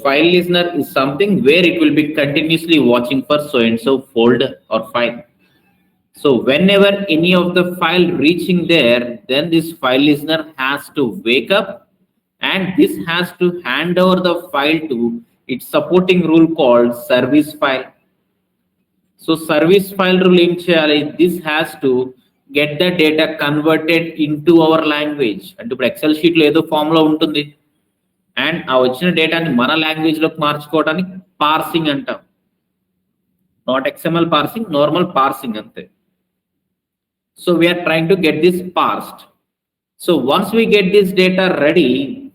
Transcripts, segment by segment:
file listener is something where it will be continuously watching for so and so folder or file. So whenever any of the file reaching there, then this file listener has to wake up, and this has to hand over the file to its supporting rule called service file. So service file rule em cheyali, this has to get the data converted into our language. అంటే ఇప్పుడు XL sheet లో ఏదో form లో ఉంటుంది, and ఆ వచ్చిన డేటాని మన లాంగ్వేజ్ లోకి మార్చుకోవడానికి పార్సింగ్ అంటాం. Not XML parsing, normal parsing అంతే. So we are trying to get this parsed. So once we get this data ready,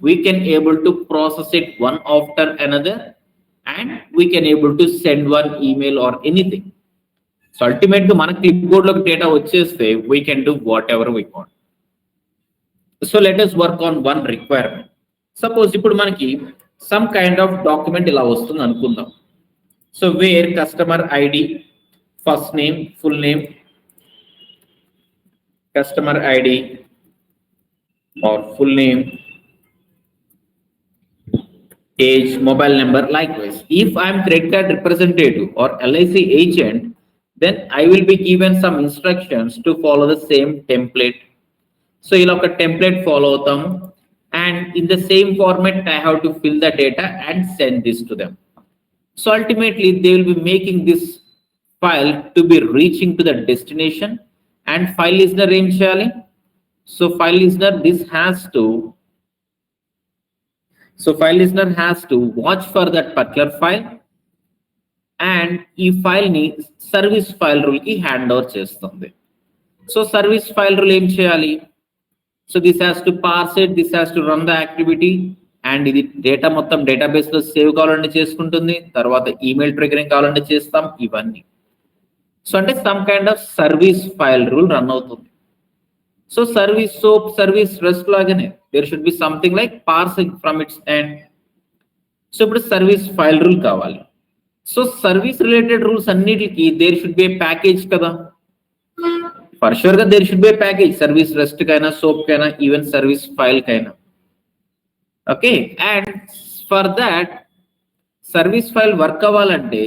we can able to process it one after another, and we can able to send one email or anything. So ultimately మన clipboard లోకి data వచ్చేస్తే we can do whatever we want. So let us work on one requirement. Suppose ఇప్పుడు మనకి some kind of document ఇలా వస్తుంది అనుకుందాం. So where customer ID, first name, full name, customer ID or full name, age, mobile number. Likewise, if I am credit card representative or LIC agent, then I will be given some instructions to follow the same template. So ఇలా ఒక template follow అవుతాం, and in the same format I have to fill the data and send this to them. So ultimately they will be making this file to be reaching to the destination, and file listener ఏం చేయాలి? So file listener has to watch for that particular file, and ఈ file ని service file rule కి hand over చేస్తుంది. So service file rule ఏం చేయాలి? So this has to parse it, this has to run the activity, and ఇది data మొత్తం database లో save కావాలంటే చేసుకుంటుంది, తర్వాత ఈమెయిల్ ట్రిగరింగ్ కావాలంటే చేస్తాం, ఇవన్నీ. సో అంటే some kind of service file rule run అవుతుంది. So service SOAP, service REST లాగానే there should be something like parsing from its end. So ఇప్పుడు సర్వీస్ ఫైల్ రూల్ కావాలి. సో సర్వీస్ రిలేటెడ్ రూల్స్ అన్నిటికి there should be a package కదా. For sure గా there should be a package, service REST కైనా, SOAP కైనా, even service file కైనా. Okay, and for that service file work అవ్వాలంటే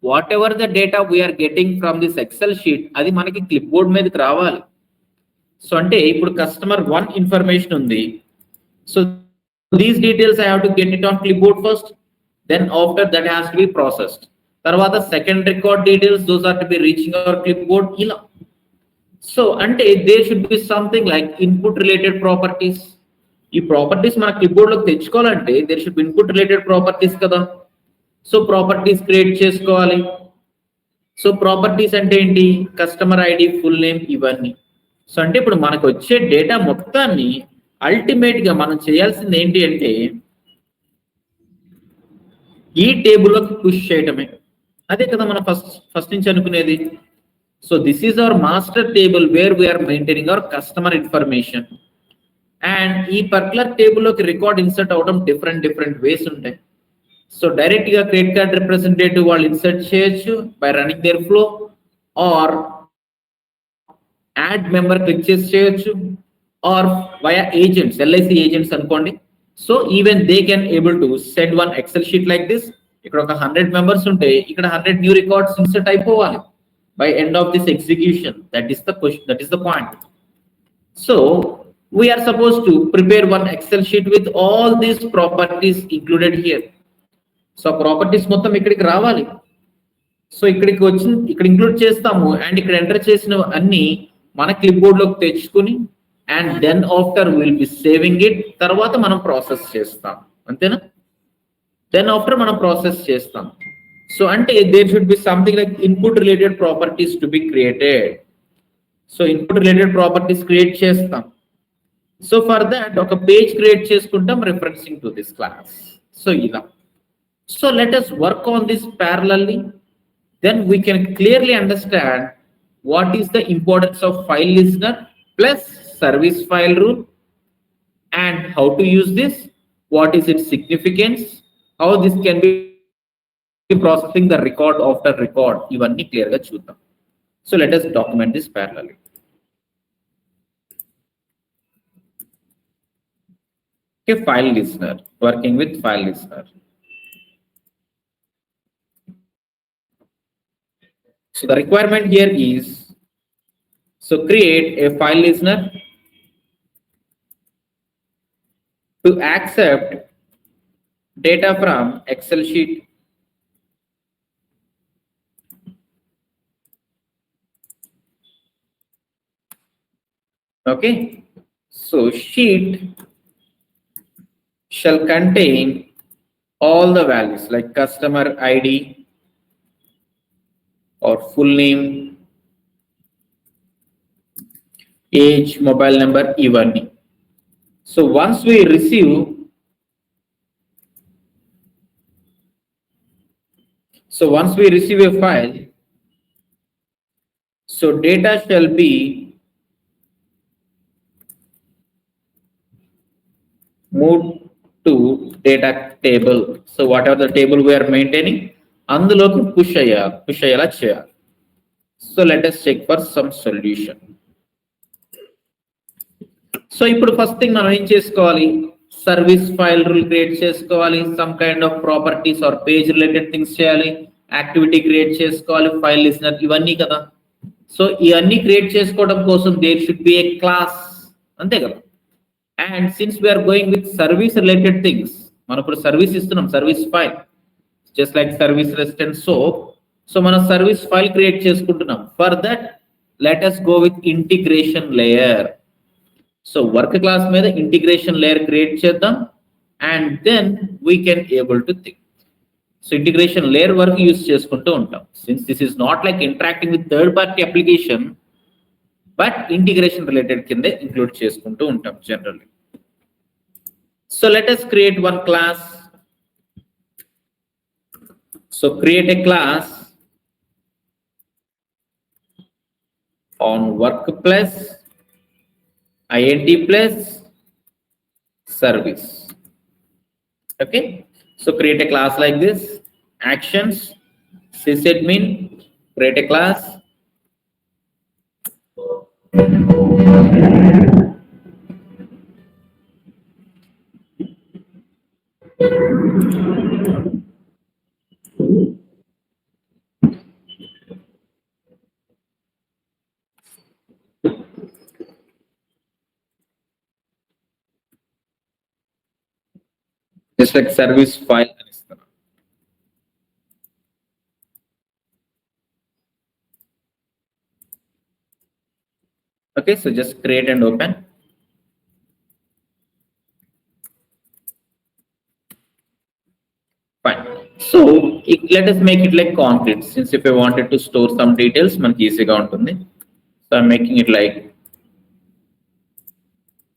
what ever the data we are getting from this Excel sheet, అది మనకి clipboard మీదకి రావాలి. So అంటే ఇప్పుడు కస్టమర్ 1 ఇన్ఫర్మేషన్ ఉంది. So these details I have to get it on clipboard first, then after that has to be processed. తర్వాత second record details, those are to be reaching our clipboard ఇలా. So అంటే there should be something like input related properties. ఈ properties మన clipboard లోకి తెచ్చుకోవాలంటే there should be input related properties కదా. So properties create చేసుకోవాలి. So properties అంటే ఏంటి? Customer ID, full name, ఇవన్నీ. సో అంటే ఇప్పుడు మనకు వచ్చే డేటా మొత్తాన్ని అల్టిమేట్ గా మనం చేయాల్సింది ఏంటి అంటే ఈ టేబుల్లోకి పుష్ చేయటమే. అదే కదా మనం ఫస్ట్ నుంచి అనుకునేది. So this is our master table where we are maintaining our customer information, and ఈ పర్టికులర్ టేబుల్లోకి రికార్డ్ ఇన్సర్ట్ అవడం డిఫరెంట్ వేస్ ఉంటాయి. సో డైరెక్ట్ గా క్రెడిట్ కార్డ్ రిప్రజెంటేటివ్ వాళ్ళు ఇన్సర్ట్ చేయొచ్చు by running there flow, or add member click చేసి చేయొచ్చు, or via agents, LIC agents అనుకోండి. So even they can able to send one Excel sheet like this. ఇక్కడ ఒక 100 members ఉంటే ఇక్కడ 100 న్యూ రికార్డ్స్ ఇన్సర్ట్ అయిపోవాలి by end of this execution. That is the question, that is the point. So we are supposed to prepare one Excel sheet with all these properties included here. So properties మొత్తం ఇక్కడికి రావాలి. So ఇక్కడికి వచ్చి ఇక్కడ include చేస్తాము, and ఇక్కడ enter చేసిన అన్ని మన క్లిప్ బోర్డ్ లోకి తెచ్చుకుని, and then after will be saving it. తర్వాత మనం ప్రాసెస్ చేస్తాం, అంతేనా? దెన్ ఆఫ్టర్ మనం ప్రాసెస్ చేస్తాం. సో అంటే there should be something like input related properties to be created. So input related properties create చేస్తాం. సో ఫర్ దాట్ ఒక page create చేసుకుంటాం referencing to this class. So ఇలా. So let us work on this parallelly, then we can clearly understand what is the importance of file listener plus service file rule, and how to use this, what is its significance, how this can be processing the record after record, ivanni clear ga chuddam. So let us document this parallelly. Okay, file listener, working with file listener. So the requirement here is, so create a file listener to accept data from Excel sheet. Okay, so sheet shall contain all the values like customer ID or full name, age, mobile number, even. So once we receive, a file, so data shall be moved to data table. So whatever the table we are maintaining, అందులోకి push అయ్యేలా చేయాలి. So let us check for some solution. So ఇప్పుడు first thing మనం ఏం చేసుకోవాలి, service file rule create చేసుకోవాలి, some kind of properties or page related things చేయాలి, activity create చేసుకోవాలి, ఫైల్ లిస్నర్, ఇవన్నీ కదా. సో ఇవన్నీ క్రియేట్ చేసుకోవడం కోసం there should be a class, అంతే కదా. And since we're going with service related things, మనం ఇప్పుడు సర్వీస్ ఇస్తున్నాం, service file just like service resistant SOAP. So మనం సర్వీస్ ఫైల్ క్రియేట్ చేసుకుంటున్నాం. For that let us go with integration layer. So work class మీద integration layer create చేద్దాం and then we can able to think. So integration layer వరకు use చేసుకుంటూ ఉంటాం. Since this is not like interacting with third party application, but integration related కింద include చేసుకుంటూ ఉంటాం generally. So let us create one class. So create a class on work plus int plus service. Okay, so create a class like this. Actions, sysadmin, create a class. Just like service file అని ఇస్తున్నాం. Okay, so just create and open. Fine. So let us make it like concrete, since if I wanted to store some details మనకి ఈజీగా ఉంటుంది. So I'm making it like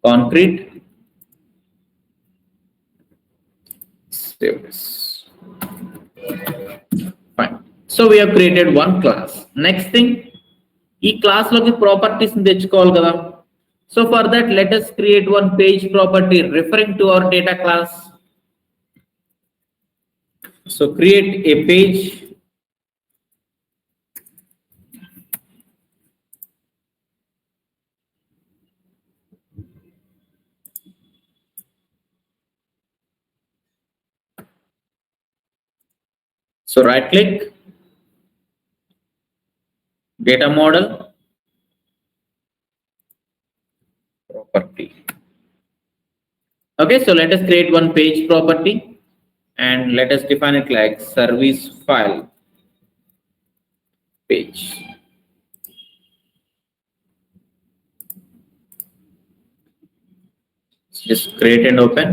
concrete. Save this. Fine. So we have created one class. Next thing, ఈ class లోకి properties తెచ్చుకోవాలి కదా. So for that let us create one page property referring to our data class. So create a page so right click, data model, property. Okay, so let us create one page property and let us define it like service file page. Just create and open.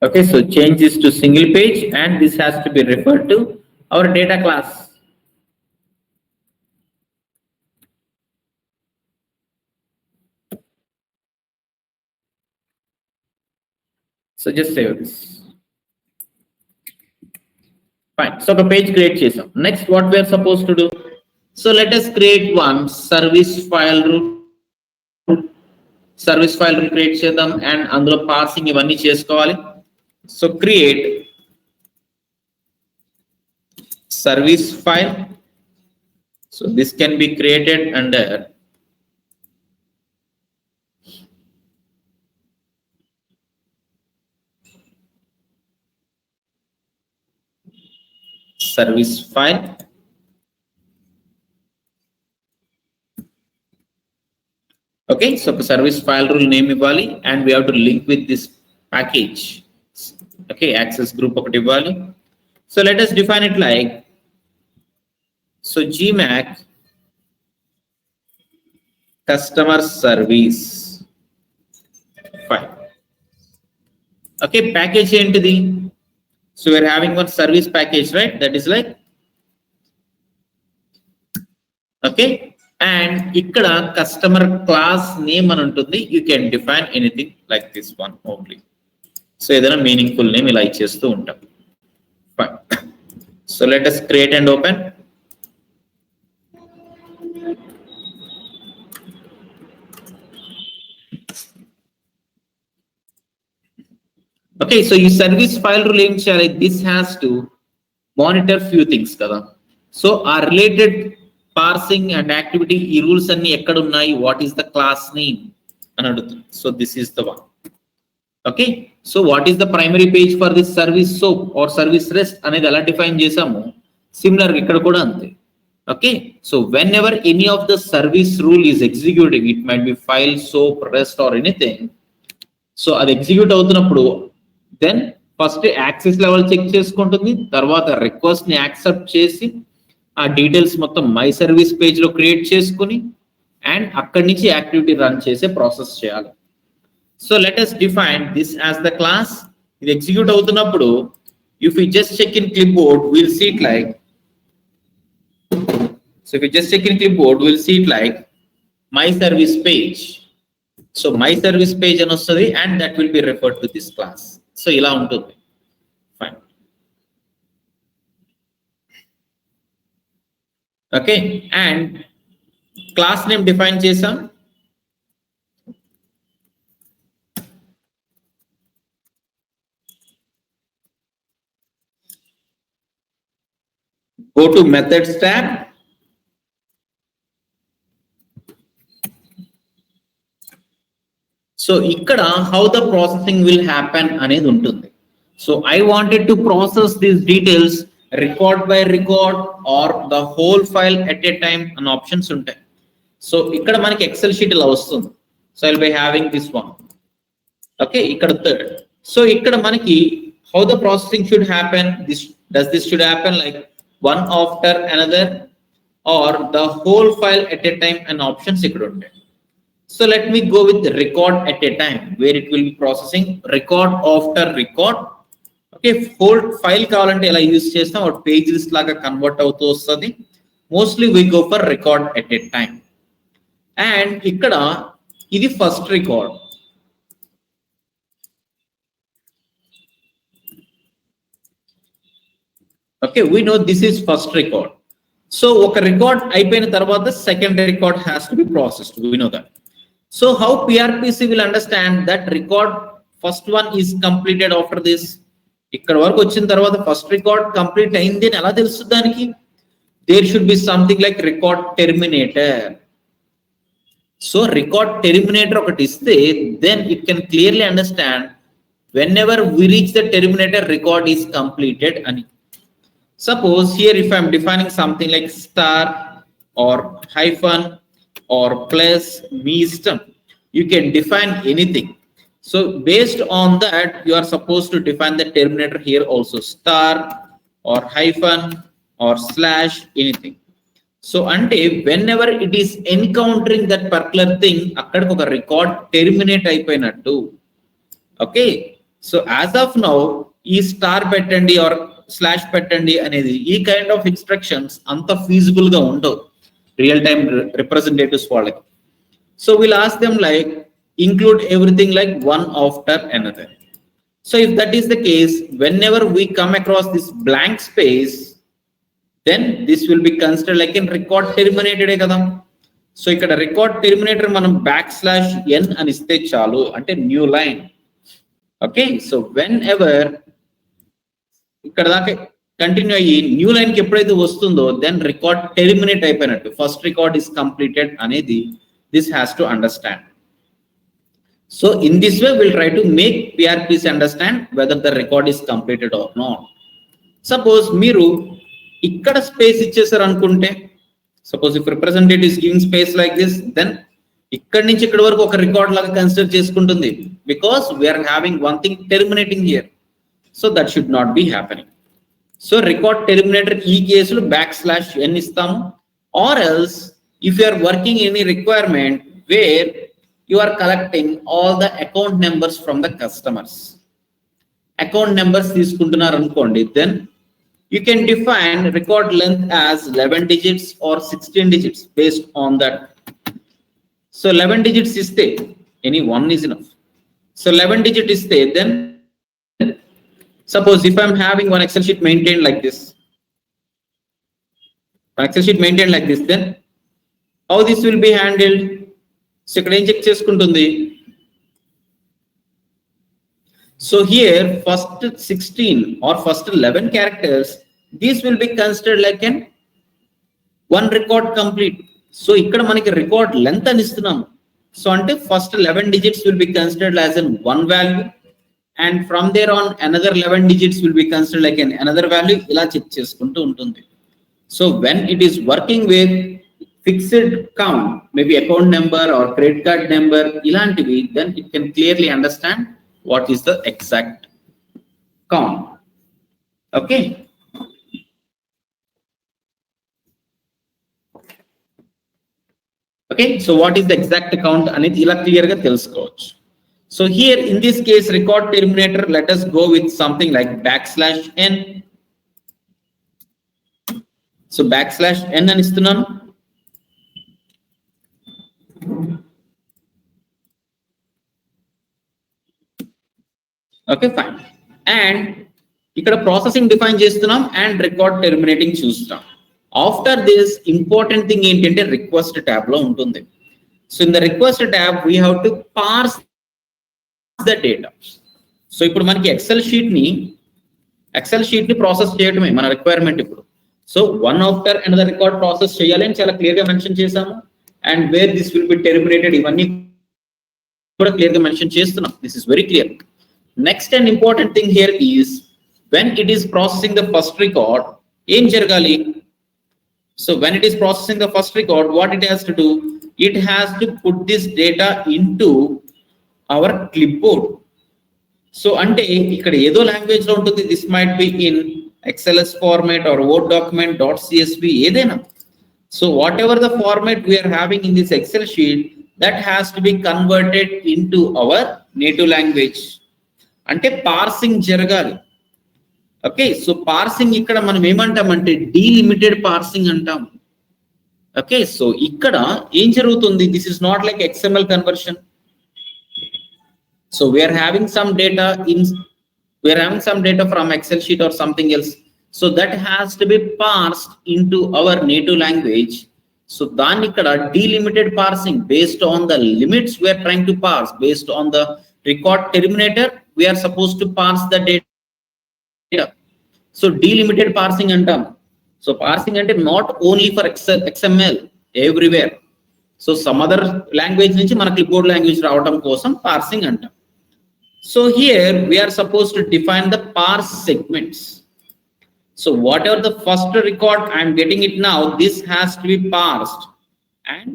Okay, so change this to single page and this has to be referred to our data class. So just save this. Fine. So the page create chesam. Next, what we are supposed to do? So let us create one service file root. Service file root create chedam and అందులో parsing ఇవన్నీ చేసుకోవాలి. So create service file. So this can be created under service file. Okay, so service file rule name ఇవ్వాలి and we have to link with this package. Okay, access group ఒకటి ఇవ్వాలి. So let us define it like, so gmac customer service file. Okay, package ఏంటిది? So we are having one service package, right? That is like, okay, and ఇక్కడ customer class name అని ఉంటుంది. You can define anything like this one only. So ఏదైనా meaningful name ఇలా ఇచ్చేస్తూ ఉంటాం. Fine. So let us create and open. Okay, so ఈ service file rule ఏం చేయాలి? This has to monitor few things కదా. So ఆ related parsing and activity ఈ రూల్స్ అన్ని ఎక్కడ ఉన్నాయి? What is the class name అని అడుగుతుంది. So this is the one. Okay, so what is the primary page for this service soap or service rest అనేది ఎలా డిఫైన్ చేసాము, సిమిలర్ ఇక్కడ కూడా అంతే. Okay, so whenever any of the service rule is executing, it might be file, soap, rest or anything. So అది execute అవుతున్నప్పుడు then first access level check చేసుకుంటుంది, తర్వాత రిక్వెస్ట్ ని యాక్సెప్ట్ చేసి ఆ డీటెయిల్స్ మొత్తం మై సర్వీస్ పేజ్ లో create చేసుకుని అండ్ అక్కడి నుంచి యాక్టివిటీ రన్ చేసే ప్రాసెస్ చేయాలి. So let us define this as the class. ఇది ఎగ్జిక్యూట్ అవుతున్నప్పుడు if we just check in clipboard, we'll see it like, so if we just check in clipboard, we'll see it like my service page. So my service page అని వస్తుంది and that will be referred to this class. So ఇలా ఉంటుంది. Fine. Okay, and class name define చేసాం. Go to methods tab. So ఇక్కడ how the processing will happen అనేది ఉంటుంది. So I wanted to process these details record by record or the whole file at a time and options ఉంటాయి. So ఇక్కడ మనకి XL sheet ఇలా వస్తుంది. So I'll be having this one. Okay, ఇక్కడ third. So ఇక్కడ మనకి how the processing should happen, this should happen like one after another or the whole file at a time and options ఇక్కడ ఉంటాయి. So let me go with record at a time where it will be processing record after record. Okay, whole file కావాలంటే ఎలా use చేస్తాం, ఒక page list లాగా convert అవుతూ వస్తుంది. Mostly we go for record at a time. And ఇక్కడ ఇది first record. Okay, we know this is first record. So ఒక రికార్డ్ అయిపోయిన తర్వాత second record has to be processed. We know that. So how PRPC will understand that record first one is completed after this? ఇక్కడ వరకు వచ్చిన తర్వాత first record complete అయింది అని ఎలా తెలుస్తుంది దానికి? There should be something like record terminator. So record terminator ఒకటి ఇస్తే then it can clearly understand whenever we reach the terminator record is completed అని. Suppose here if I am defining something like star or hyphen or plus me system, you can define anything. So based on that you are supposed to define the terminator here also, star or hyphen or slash anything. So ante whenever it is encountering that particular thing akkadiki oka record terminate అయిపోయినట్టు. Okay, so as of now ఈ star పెట్టండి or slash పెట్టండి అనేది ఈ kind of instructions అంత feasible గా ఉండవు real time representatives వాళ్ళకి. So we'll ask them like include everything like one after another. So if that is the case, whenever we come across this blank space, then this will be considered like in record terminated కదా. So ఇక్కడ record terminator మనం \n అని ఇస్తే చాలు, అంటే new line. Okay, so whenever ఇక్కడ దాకా continue అయ్యి న్యూ లైన్ కి ఎప్పుడైతే వస్తుందో దెన్ రికార్డ్ టెర్మినేట్ అయిపోయినట్టు, ఫస్ట్ రికార్డ్ ఇస్ కంప్లీటెడ్ అనేది this has to understand. So in this way will try to make PRPC understand whether the record is completed or not. Suppose మీరు ఇక్కడ space ఇచ్చేసారు అనుకుంటే, suppose if representative is giving space like this, then ఇక్కడ నుంచి ఇక్కడ వరకు ఒక record లాగా కన్సిడర్ చేసుకుంటుంది, because we're having one thing terminating here. So that should not B happening. So record terminator ఈ కేసులో \n ఇస్తాము. Or else if you are working any requirement where you are collecting all the account numbers from the customers, account numbers తీసుకుంటున్నారు అనుకోండి, then you can define record length as 11 digits or 16 digits based on that. So 11 digits is there, any one is enough. So 11 digit is there, then suppose if I'm having one Excel sheet maintained like this, then how this will be handled? So ikkada em check cheskuntundi. So here first 16 or first 11 characters, these will be considered like an one record complete. So ikkada manaki record length ani istunnamu. So ante first 11 digits will be considered as an one value, and from there on another 11 digits will be considered like an another value. Ila check cheskuntu untundi. So when it is working with fixed count, maybe account number or credit card number ilantivi, then it can clearly understand what is the exact count. Okay. Okay, so what is the exact count అనేది ఇలా clear గా తెలుసుకోవచ్చు. So here in this case record terminator, let us go with something like \n. So \n అని ఇస్తున్నాను. Okay, fine. And ఇక్కడ processing define చేస్తున్నాం and record terminating చూస్తాం. After this important thing ఏంటంటే రిక్వెస్ట్ ట్యాబ్ లో ఉంటుంది. So in the request tab we have to parse the data. So ఇప్పుడు మనకి ఎక్సెల్ షీట్ ని ప్రాసెస్ చేయడమే మన రిక్వైర్మెంట్ ఇప్పుడు. So one after another record process చేయాలి అని చాలా క్లియర్ గా మెన్షన్ చేసాము. And where this will be terminated ఇవన్నీ కూడా క్లియర్ గా మెన్షన్ చేస్తున్నాం. This is very clear. Next and important thing here is when it is processing the first record, em jaragali. So when it is processing the first record, what it has to do? It has to put this data into our clipboard. So ante ikkada edo language lo untundi, this might be in XLS format or Word document .csv edaina. So whatever the format we are having in this Excel sheet, that has to be converted into our native language. అంటే parsing జరగాలి. Okay, so parsing ఇక్కడ మనం ఏమంటామంటే delimited parsing అంటాం. Okay, so ఇక్కడ ఏం జరుగుతుంది? This is not like XML conversion. So we are having some data from Excel sheet or something else. So that has to be parsed into our native language. So దాన్ని ఇక్కడ delimited parsing based on the limits we are trying to parse, based on the record terminator we are supposed to parse the data. So delimited parsing antam. So parsing ante not only for XML everywhere. So some other language nunchi mana clipboard language raavatam kosam parsing antam. So here we are supposed to define the parse segments. So whatever the first record I am getting it now, this has to be parsed and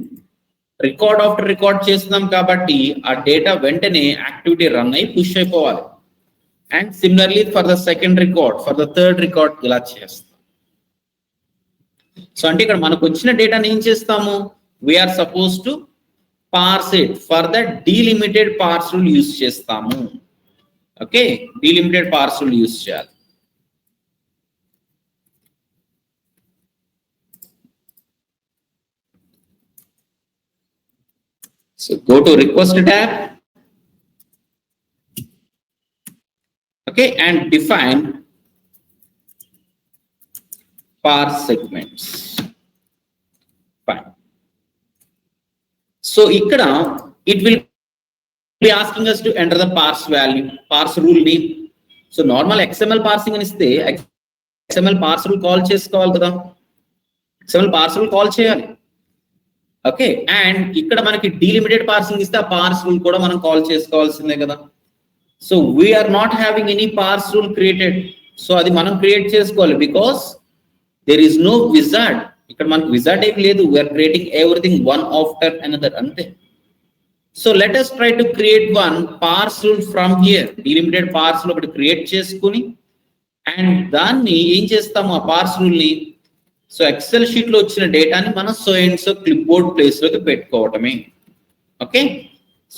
record after record చేస్తున్నాం కాబట్టి ఆ data వెంటనే activity run అయి push అయిపోవాలి. And similarly for the second record, for the third record ఇలా చేస్తాం. So అంటే ఇక్కడ మనకు వచ్చిన డేటాని ఏం చేస్తాము? We are suppose to parse it for the delimited parse rule use చేస్తాము. Okay, delimited parse rule use చేయాలి. So go to request tab, okay, and define parse segments. Fine. So ikkada it will be asking us to enter the parse value, parse rule name. So normal XML parsing ani iste XML parse rule call chesukovali kada, XML parse rule call cheyali. Okay, and ఇక్కడ మనకి delimited parsing ఇస్తే ఆ parse rule కూడా మనం call చేసుకోవాల్సిందే కదా. So we are not having any parse rule created. So అది మనం క్రియేట్ చేసుకోవాలి, because there is no wizard. ఇక్కడ మనకు wizard ఏం లేదు. We are creating everything one after another అంతే. So let us try to create one parse rule from here. Delimited parse rule ఒకటి create చేసుకుని అండ్ దాన్ని ఏం చేస్తాము ఆ పార్స్ రూల్ ని. సో ఎక్సెల్ షీట్ లో వచ్చిన డేటాని మనం so and so clipboard place లోకి పెట్టుకోవటమే. ఓకే,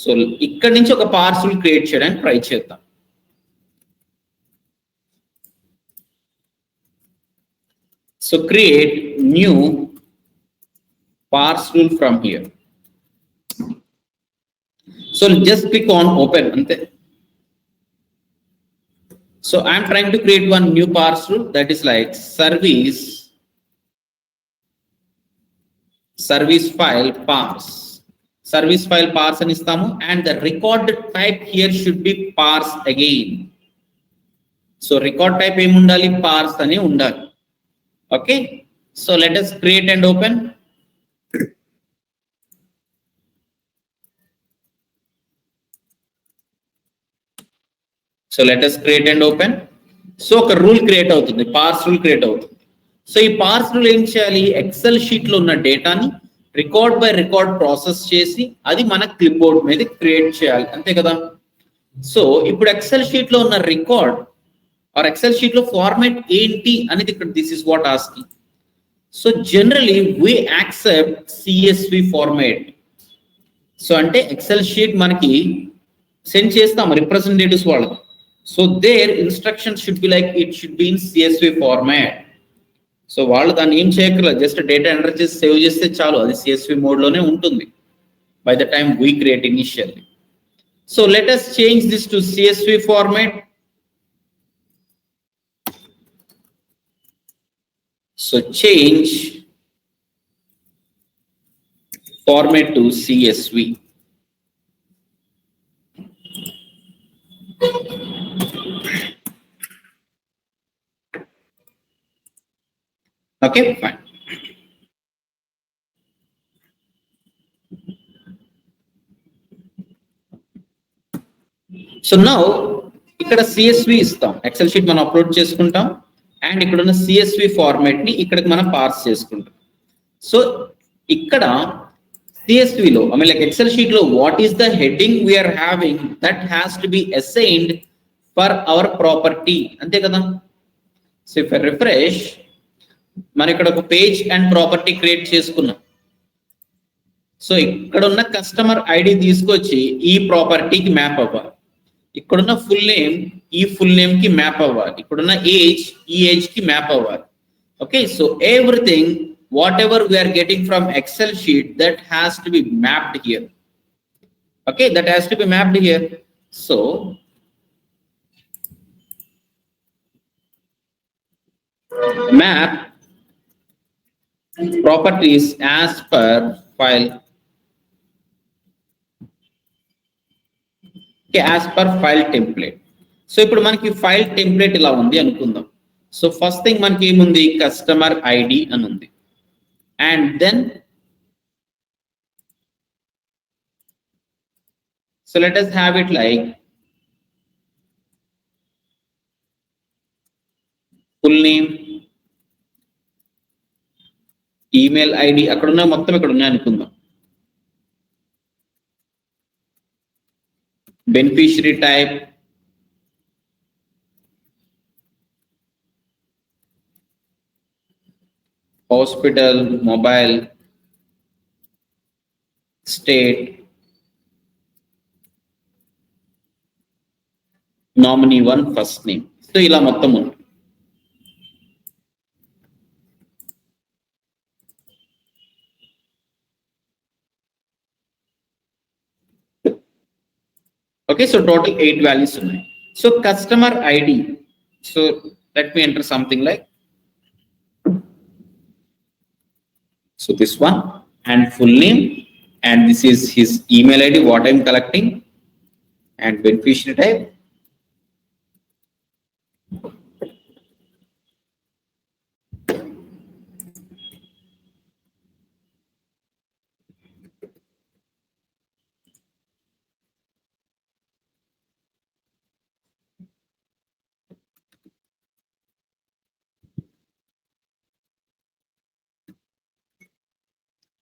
సో ఇక్కడ నుంచి ఒక పార్స్ రూల్ క్రియేట్ చేయడానికి ట్రై చేద్దాం. So create new parse rule from here. So just click on open అంతే. So I am trying to create one new parse rule that is like service file parse. Service file parse అని ఇస్తాము and the record type here should be parse again. So record type ఏమి ఉండాలి, parse అని ఉండాలి. Okay, so let us create and open. So let us create and open. So ఒక rule create అవుతుంది, పార్స్ rule create అవుతుంది. So ఈ పార్స్ rule ఏం చేయాలి, ఎక్సెల్ షీట్ లో ఉన్న డేటాని రికార్డ్ బై రికార్డ్ ప్రాసెస్ చేసి అది మన క్లిప్ బోర్డ్ మీద క్రియేట్ చేయాలి అంతే కదా. సో ఇప్పుడు ఎక్సెల్ షీట్ లో ఉన్న రికార్డ్ ఆర్ ఎక్సెల్ షీట్ లో ఫార్మాట్ ఏంటి అనేది ఇక్కడ this is what asking. So generally we accept CSV format. So అంటే ఎక్సెల్ షీట్ మనకి సెండ్ చేస్తాం రిప్రజెంటేటివ్స్ వాళ్ళకి. So their instructions should be like it should be in CSV format. So వాళ్ళు దాన్ని ఏం చేయక్కర్లేదు, జస్ట్ డేటా ఎంటర్ చేసి save చేస్తే చాలు, అది CSV మోడ్ లోనే ఉంటుంది by the time we create initially. So let us change this to CSV format. So change format to CSV. Okay, fine. So now ఇక్కడ CSV ఇస్తాం, ఎక్సెల్ షీట్ మనం upload చేసుకుంటాం అండ్ ఇక్కడ ఉన్న CSV ఫార్మాట్ ని ఇక్కడికి మనం పార్స్ చేసుకుంటాం. సో ఇక్కడ CSV లో I mean like Excel sheet లో what is the heading we are having that has to be assigned for our property అంతే కదా. సో ఇఫ్ ఐ రిఫ్రెష్, మనం ఇక్కడ ఒక పేజ్ అండ్ ప్రాపర్టీ క్రియేట్ చేసుకున్నాం. సో ఇక్కడ ఉన్న కస్టమర్ ఐడి తీసుకొచ్చి ఈ ప్రాపర్టీకి మ్యాప్ అవ్వాలి, ఇక్కడున్న ఫుల్ నేమ్ ఈ ఫుల్ నేమ్ కి మ్యాప్ అవ్వాలి, ఇక్కడున్న ఏజ్ ఈ ఏజ్ కి మ్యాప్ అవ్వాలి. Okay, so everything whatever we're getting from Excel sheet that has to be mapped here. Okay, that has to be mapped here. So map properties as per file. Okay, as per file template. So ఇప్పుడు మనకి file template ఇలా ఉంది అనుకుందాం. So first thing మనకి ఏముంది, customer ID అని ఉంది and then so let us have it like full name, email ID, అక్కడ ఉన్న మొత్తం ఇక్కడ ఉన్నాయి అనుకుందాం. Beneficiary type, hospital, mobile, state, nominee 1 first name. So ఇలా మొత్తం ఉంది. Okay, so total 8 values ఉన్నాయి. So customer ID, so let me enter something like, so this one and full name and this is his email ID what I'm collecting and beneficiary type,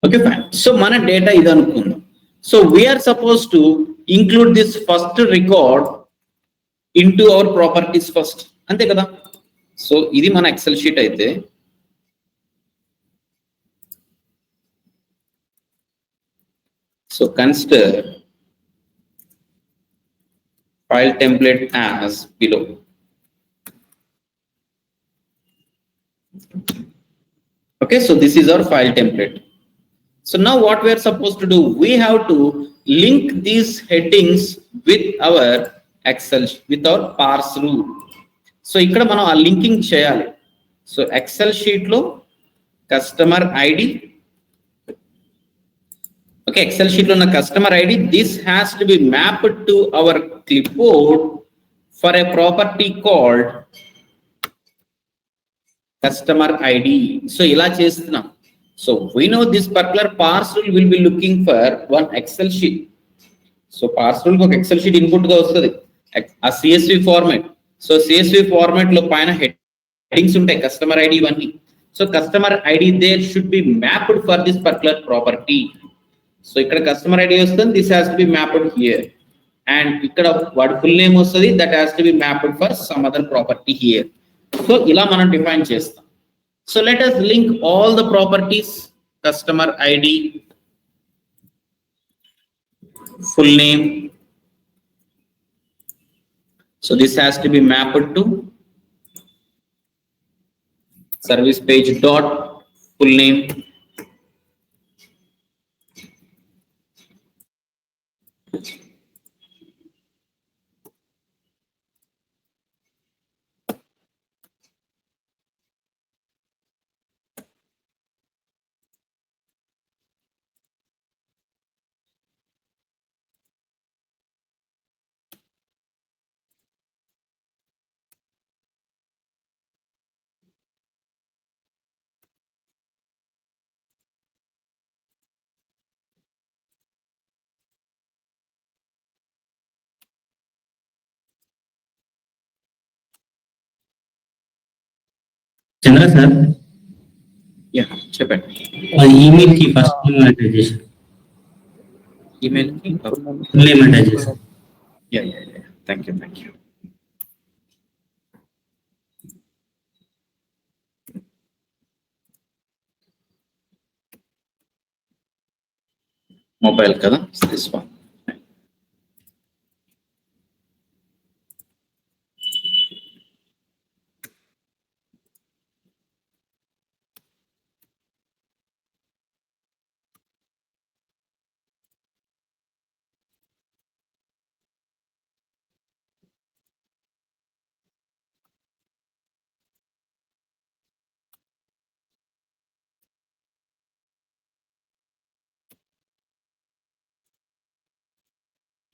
okay fine. So మన data ఇది అనుకుందాం. So we are suppose to include this first record into our properties first, అంతే కదా. So ఇది మన excel sheet అయితే so consider file template as below. Okay, so this is our file template. So now what we are supposed to do, we have to link these headings with our Excel, with our parse rule. So ikkada manam aa linking cheyali. So Excel sheet lo customer ID, okay, Excel sheet lo na customer ID, this has to be mapped to our clipboard for a property called customer ID. So ila chestunam. So we know this particular parse rule will be looking for one Excel sheet. So parse rule ko Excel sheet input ga vastadi a CSV format. So CSV format lo paina headings untai customer ID ivanni. So customer ID there should be mapped for this particular property. So ikkada customer ID vastandi, this has to be mapped here, and ikkada what full name vastadi, that has to be mapped for some other property here. So ila manam define chestam. So let us link all the properties, customer ID, full name. So this has to be mapped to service page dot full name. Chandra sir, Yeah, చెప్పండి. Email కి first name attach చేశాను. Email కి full name attach చేశాను. yeah. Thank you. Mobile kada, this one.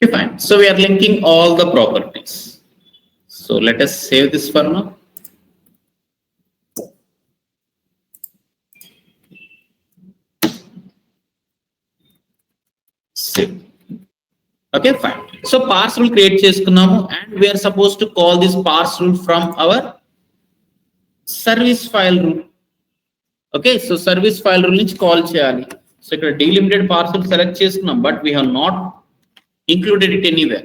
Okay, fine. So we are linking all the properties. So let us save this for now. Save. Okay, fine. So parse rule create చేసుకున్నాము, and we are supposed to call this parse rule from our service file rule. Okay, so service file rule నుంచి call చేయాలి. So ఇక్కడ delimited parse rule select చేసుకున్నాం, but we have not included it anywhere.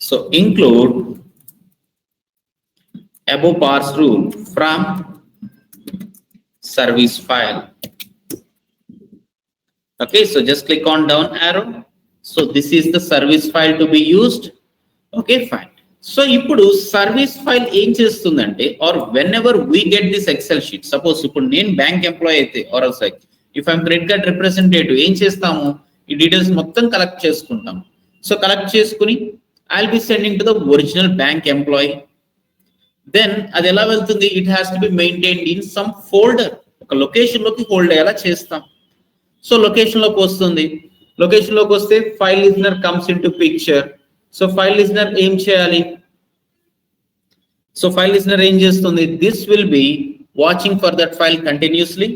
So include above parse rule from service file. Okay, so just click on down arrow. So this is the service file to be used. Okay, fine. So ఇప్పుడు service file ఏం చేస్తుందంటే, or whenever we get this Excel sheet, suppose ఇప్పుడు నేను bank employee అయితే, or else like if I'm credit card representative, ఏం చేస్తాము, ఈ details మొత్తం కలెక్ట్ చేసుకుంటాం. సో కలెక్ట్ చేసుకుని I'll be sending to the original bank employee. Then అది ఎలా వెళ్తుంది, it has to be maintained in some folder, ఒక లొకేషన్ లోకి హోల్డ్ అయ్యేలా చేస్తాం. సో లొకేషన్ లోకి వస్తుంది, లొకేషన్ లోకి వస్తే file listener comes in to picture. So file listener ఏం చేయాలి, సో ఫైల్ లిజనర్ ఏం చేస్తుంది, this will be watching for that file continuously,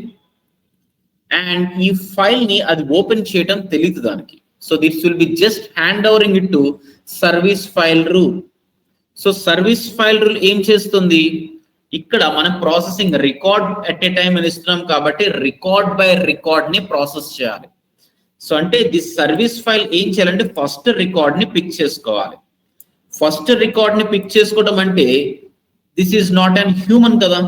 and ఈ ఫైల్ ని అది ఓపెన్ చేయడం తెలియదు దానికి. So this will be just hand overing it to service file rule. So service file rule ఏం చేస్తుంది, ఇక్కడ మనం processing record at a time అని ఇస్తున్నాం కాబట్టి రికార్డ్ బై రికార్డ్ ని ప్రాసెస్ చేయాలి. సో అంటే దిస్ సర్వీస్ ఫైల్ ఏం చేయాలంటే ఫస్ట్ రికార్డ్ ని పిక్ చేసుకోవాలి. ఫస్ట్ రికార్డ్ ని పిక్ చేసుకోవడం అంటే this is not an human కదా.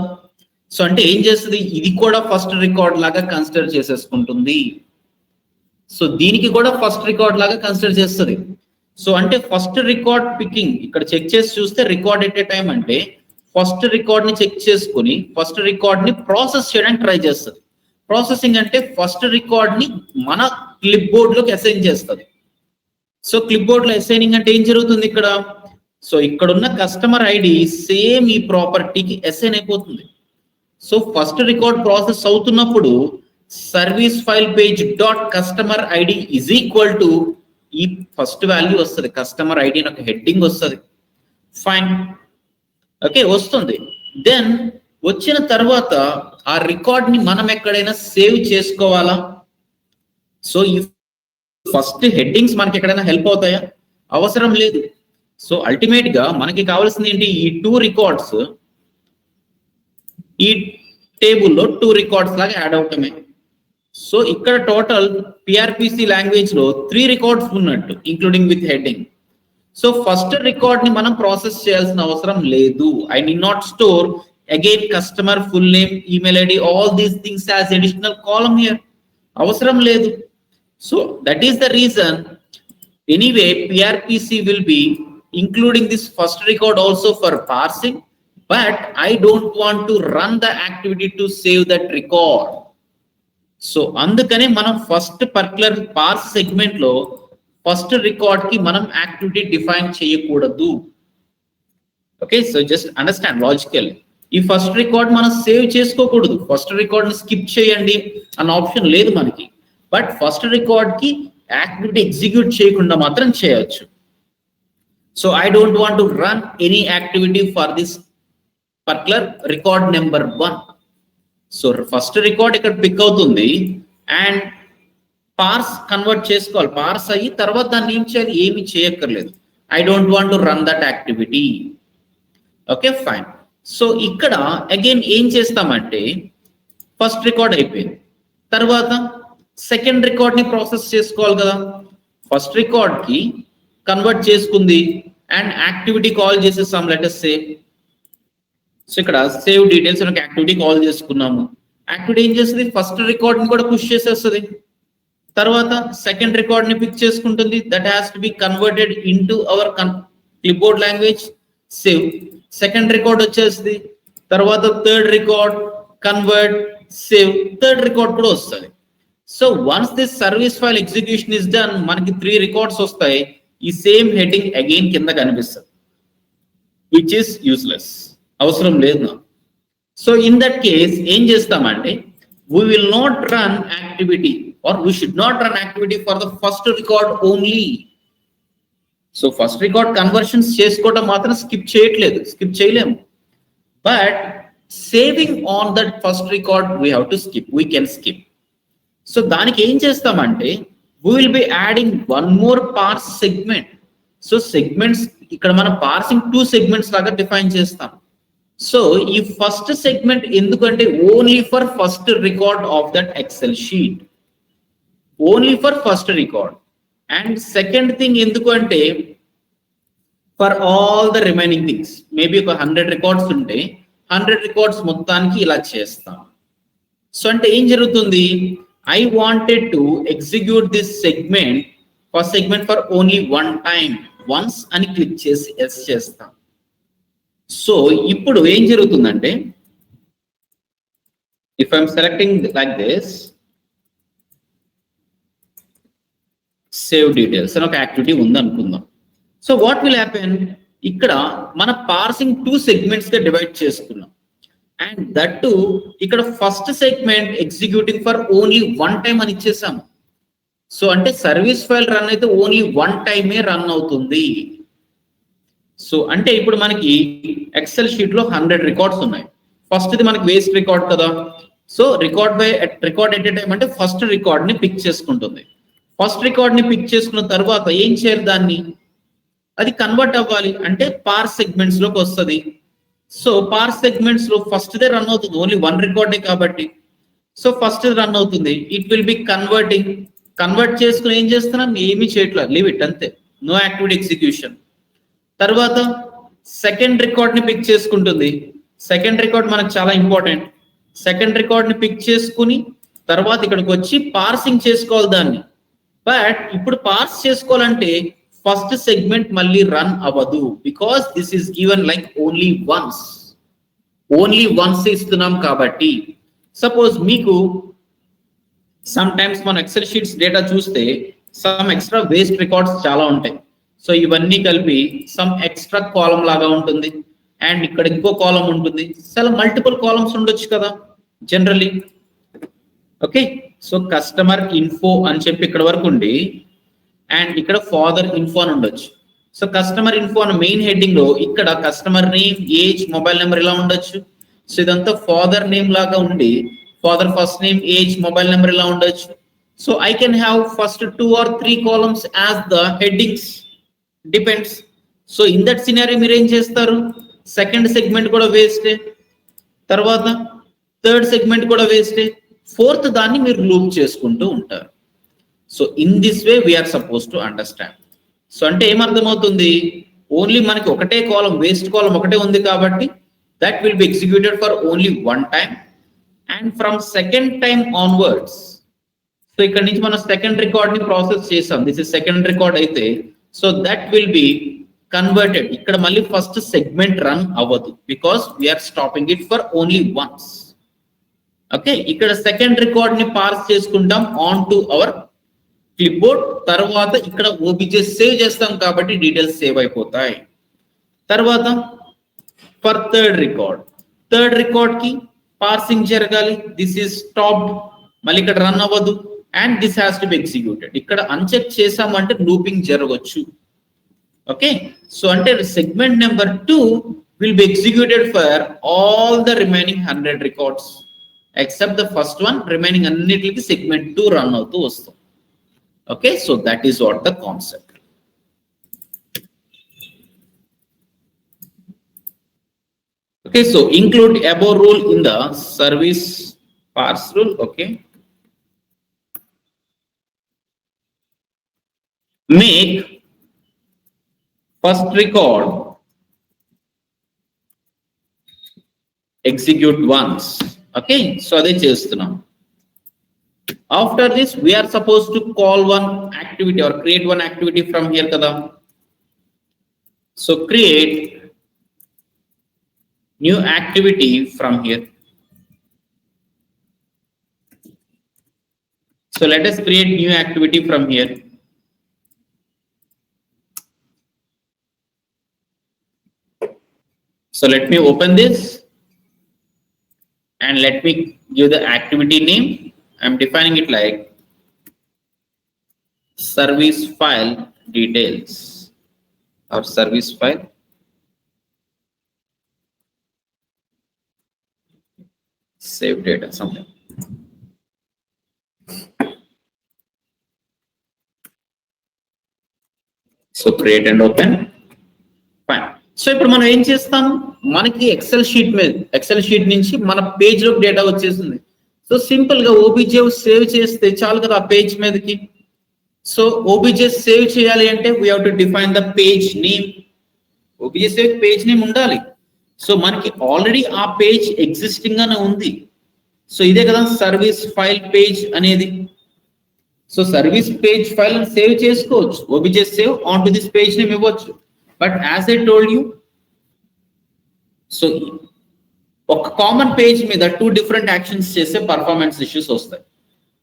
సో అంటే ఏం చేస్తుంది, ఇది కూడా ఫస్ట్ రికార్డ్ లాగా కన్సిడర్ చేసేసుకుంటుంది. సో దీనికి కూడా ఫస్ట్ రికార్డ్ లాగా కన్సిడర్ చేస్తుంది. సో అంటే ఫస్ట్ రికార్డ్ పికింగ్ ఇక్కడ చెక్ చేసి చూస్తే రికార్డ్ ఎట్ ఏ టైం అంటే ఫస్ట్ రికార్డ్ ని చెక్ చేసుకుని ఫస్ట్ రికార్డ్ ని ప్రాసెస్ చేయడానికి ట్రై చేస్తుంది. ప్రాసెసింగ్ అంటే ఫస్ట్ రికార్డ్ ని మన క్లిప్ బోర్డ్ లోకి అసైన్ చేస్తుంది. సో క్లిప్ బోర్డ్ లో అసైనింగ్ అంటే ఏం జరుగుతుంది ఇక్కడ, సో ఇక్కడ ఉన్న కస్టమర్ ఐడి సేమ్ ఈ ప్రాపర్టీకి అసైన్ అయిపోతుంది. సో ఫస్ట్ రికార్డ్ ప్రాసెస్ అవుతున్నప్పుడు service file page dot customer ID is equal to ఈ ఫస్ట్ వాల్యూ వస్తుంది, కస్టమర్ ఐడి అని ఒక హెడ్డింగ్ వస్తుంది. ఫైన్, ఓకే వస్తుంది. దెన్ వచ్చిన తర్వాత ఆ రికార్డ్ ని మనం ఎక్కడైనా సేవ్ చేసుకోవాలా? సో ఈ ఫస్ట్ హెడ్డింగ్స్ మనకి ఎక్కడైనా హెల్ప్ అవుతాయా? అవసరం లేదు. సో అల్టిమేట్ గా మనకి కావాల్సింది ఏంటి, ఈ 2 రికార్డ్స్ ఈ టేబుల్లో 2 రికార్డ్స్ లాగా యాడ్ అవటమే. సో ఇక్కడ టోటల్ పిఆర్పిసి లాంగ్వేజ్ లో 3 రికార్డ్స్ ఉన్నట్టు including with heading. So first record ని మనం ప్రాసెస్ చేయాల్సిన అవసరం లేదు. I need not store again customer full name, email ID, all these things as additional column here. అవసరం లేదు. So that is the reason anyway PRPC will be including this first record also for parsing, but I don't want to run the activity to save that record. So అందుకనే మనం first particular పార్స్ segment లో first record కి మనం activity define చేయకూడదు. Okay, so just understand logical. ఈ first record మనం save చేసుకోకూడదు. First record ని స్కిప్ చేయండి అన్న ఆప్షన్ లేదు మనకి. బట్ ఫస్ట్ రికార్డ్ కి యాక్టివిటీ ఎగ్జిక్యూట్ చేయకుండా మాత్రం చేయొచ్చు. So I don't want to run any activity for this particular record number 1. So first record ఇక్కడ పిక్ అవుతుంది అండ్ పార్స్ కన్వర్ట్ చేసుకోవాలి. పార్స్ అయ్యి తర్వాత దాన్ని ఏం చేయాలి, ఏమి చేయక్కర్లేదు. I don't want to run that activity. Okay fine. So ఇక్కడ అగైన్ ఏం చేస్తామంటే ఫస్ట్ రికార్డ్ అయిపోయింది, తర్వాత సెకండ్ రికార్డ్ ని ప్రాసెస్ చేసుకోవాలి కదా. ఫస్ట్ రికార్డ్ కి కన్వర్ట్ చేసుకుంది అండ్ యాక్టివిటీ కాల్ చేసేస్తాం. లెటెస్ సే, సో ఇక్కడ సేవ్ డీటెయిల్స్ అని ఒక యాక్టివిటీ కాల్ చేసుకున్నాము. యాక్టివిటీ ఏం చేస్తుంది, ఫస్ట్ రికార్డ్ ని కూడా పుష్ చేసేస్తుంది. తర్వాత సెకండ్ రికార్డ్ ని పిక్ చేసుకుంటుంది. That has to be converted into hour clip board language. Save, second record వచ్చేస్తుంది. తర్వాత third record convert, save, third record కూడా వస్తుంది. So once this service file execution is done, మనకి 3 records వస్తాయి. ఈ same heading again కింద కనిపిస్తుంది, which is useless, అవసరం లేదు నా. సో ఇన్ దట్ కేస్ ఏం చేస్తామంటే we will not run activity or we should not run activity for the first record only. So first record conversions చేసుకోవడం మాత్రం స్కిప్ చేయట్లేదు, స్కిప్ చేయలేము. But saving on that first record we have to skip, we can skip. So దానికి ఏం చేస్తామంటే we will be adding one more parse segment. So segments ఇక్కడ మనం parsing 2 segments లాగా డిఫైన్ చేస్తాం. సో ఈ ఫస్ట్ సెగ్మెంట్ ఎందుకంటే only for first record of that excel sheet, only for first record. And second thing ఎందుకు అంటే for all the remaining things. Maybe ఒక 100 records ఉంటే 100 రికార్డ్స్ మొత్తానికి ఇలా చేస్తాం. సో అంటే ఏం జరుగుతుంది, I wanted to execute this segment for only one time, once అని క్లిక్ చేసి ఎస్ చేస్తాం. సో ఇప్పుడు ఏం జరుగుతుందంటే if I'm selecting like this, save details అని ఒక యాక్టివిటీ ఉంది అనుకుందాం. సో వాట్ విల్ హ్యాపెన్, ఇక్కడ మన పార్సింగ్ 2 సెగ్మెంట్స్ గా డివైడ్ చేసుకున్నాం. అండ్ దట్ టు ఇక్కడ first segment executing for only 1 time అని ఇచ్చేసాము. సో అంటే సర్వీస్ ఫైల్ రన్ అయితే ఓన్లీ 1 టైమే రన్ అవుతుంది. సో అంటే ఇప్పుడు మనకి ఎక్సెల్ షీట్ లో 100 రికార్డ్స్ ఉన్నాయి. ఫస్ట్ ఇది మనకి వేస్ట్ రికార్డ్ కదా. So record at a time అంటే ఫస్ట్ రికార్డ్ ని పిక్ చేసుకుంటుంది. ఫస్ట్ రికార్డ్ ని పిక్ చేసుకున్న తర్వాత ఏం చేయాలి, దాన్ని అది కన్వర్ట్ అవ్వాలి అంటే పార్స్ సెగ్మెంట్స్ లోకి వస్తుంది. సో పార్స్ సెగ్మెంట్స్ లో ఫస్ట్ దే రన్ అవుతుంది, ఓన్లీ వన్ రికార్డే కాబట్టి. సో ఫస్ట్ రన్ అవుతుంది, ఇట్ విల్ బి కన్వర్ట్ చేసుకుని ఏం చేస్తున్నాం, ఏమీ చేయట్లేదు, లీవ్ ఇట్ అంతే, నో యాక్టివిటీ ఎగ్జిక్యూషన్. తర్వాత సెకండ్ రికార్డ్ ని పిక్ చేసుకుంటుంది. సెకండ్ రికార్డ్ మనకు చాలా ఇంపార్టెంట్. సెకండ్ రికార్డ్ ని పిక్ చేసుకుని తర్వాత ఇక్కడికి వచ్చి పార్సింగ్ చేసుకోవాలి దాన్ని. బట్ ఇప్పుడు పార్స్ చేసుకోవాలంటే ఫస్ట్ సెగ్మెంట్ మళ్ళీ రన్ అవ్వదు, because this is given like only once ఇస్తున్నాం కాబట్టి. సపోజ్ మీకు సమ్ టైమ్స్ మన ఎక్సెల్ షీట్స్ డేటా చూస్తే సమ్ ఎక్స్ట్రా వేస్ట్ రికార్డ్స్ చాలా ఉంటాయి. సో ఇవన్నీ కలిపి సమ్ ఎక్స్ట్రా కాలం లాగా ఉంటుంది, అండ్ ఇక్కడ ఇంకో కాలం ఉంటుంది, చాలా మల్టిపుల్ కాలమ్స్ ఉండొచ్చు కదా generally. Okay, so customer info అని చెప్పి ఇక్కడ వరకు ఉండి, అండ్ ఇక్కడ ఫాదర్ ఇన్ఫో అని ఉండొచ్చు. సో కస్టమర్ ఇన్ఫో అన్న మెయిన్ హెడ్డింగ్ లో ఇక్కడ customer name, age, mobile number ఇలా ఉండొచ్చు. సో ఇదంతా ఫాదర్ నేమ్ లాగా ఉండి father first name, age, mobile number ఇలా ఉండొచ్చు. So I can have first 2 or 3 columns as the headings, depends. So in that scenario మీరు ఏం చేస్తారు, సెకండ్ సెగ్మెంట్ కూడా వేస్టే, తర్వాత థర్డ్ సెగ్మెంట్ కూడా వేస్టే, ఫోర్త్ దాన్ని మీరు లూప్ చేసుకుంటూ ఉంటారు. So in this way we are suppose to understand. So అంటే ఏమర్థమవుతుంది, ఓన్లీ మనకి ఒకటే కాలం, వేస్ట్ కాలం ఒకటే ఉంది కాబట్టి that will be executed for only one time, and from second time onwards. So ఇక్కడ నుంచి మనం సెకండ్ రికార్డ్ ని ప్రాసెస్ చేసాం, దిస్ ఇస్ సెకండ్ రికార్డ్ అయితే, so that will be converted. ఇక్కడ మళ్ళీ ఫస్ట్ సెగ్మెంట్ రన్ అవ్వదు, because we are stopping it for only once. Okay, ఇక్కడ సెకండ్ రికార్డ్ ని పార్స్ చేసుకుంటాం on to our clipboard. తర్వాత ఇక్కడ ఓబీజే సేవ్ చేస్తాం కాబట్టి డీటెయిల్స్ సేవ్ అయిపోతాయి. తర్వాత ఫర్ థర్డ్ రికార్డ్ కి పార్సింగ్ జరగాలి, దిస్ ఈస్ స్టాప్డ్, మళ్ళీ ఇక్కడ రన్ అవ్వదు, and this has to be executed. ఇక్కడ అన్చెక్ చేసామంటే లూపింగ్ జరగవచ్చు. ఓకే, సో అంటే segment number 2 will be executed for all the remaining 100 records except the first one. Remaining అన్నిటికి సెగ్మెంట్ 2 రన్ అవుతూ వస్తుంది. Okay, so that is what the concept. Okay, so include above rule in the service parse rule. Okay, make first record execute once. Okay, so ade chestunam. After this we are supposed to call one activity or create one activity from here kada. So create new activity from here. So let us create new activity from here. So let me open this and let me give the activity name. I'm defining it like service file details or service file. Save data, something. So create and open. Fine. So ఇప్పుడు మనం ఏం చేస్తాం, మనకి XL sheet నుంచి మన page లో data వచ్చేసింది. So simple గా ఓబీజే సేవ్ చేస్తే చాలు కదా ఆ పేజ్ మీదకి. సో ఓబీజే సేవ్ చేయాలి అంటే we have to define the page name. OBJ save page name ఉండాలి. సో మనకి ఆల్రెడీ ఆ పేజ్ ఎగ్జిస్టింగ్ గానే ఉంది. సో ఇదే కదా సర్వీస్ ఫైల్ పేజ్ అనేది. So service page file save చేసుకోవచ్చు, OBJ save on to this page name ఇవ్వచ్చు. But as I told you, so ఒక కామన్ పేజ్ మీద 2 different యాక్షన్స్ చేసే పర్ఫార్మెన్స్ ఇష్యూస్ వస్తాయి.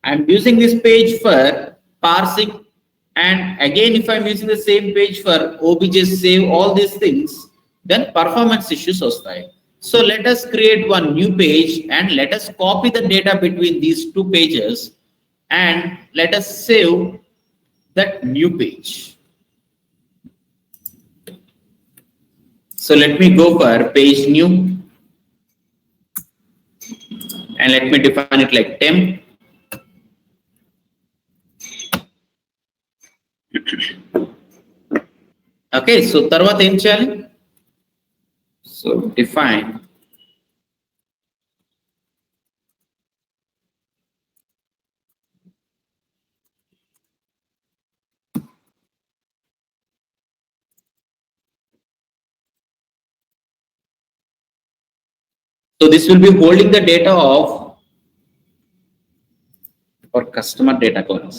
I'm using this page for parsing, and again if I'm using the same page for OBJ save, all these things, then performance issues వస్తాయి. So let us create one new page and let us copy the data between these 2 pages and let us save that new page. So let me go for page new and let me define it like temp. Okay, so తర్వాత ఏం చేయాలి, So define so this will be holding the data of our customer data class.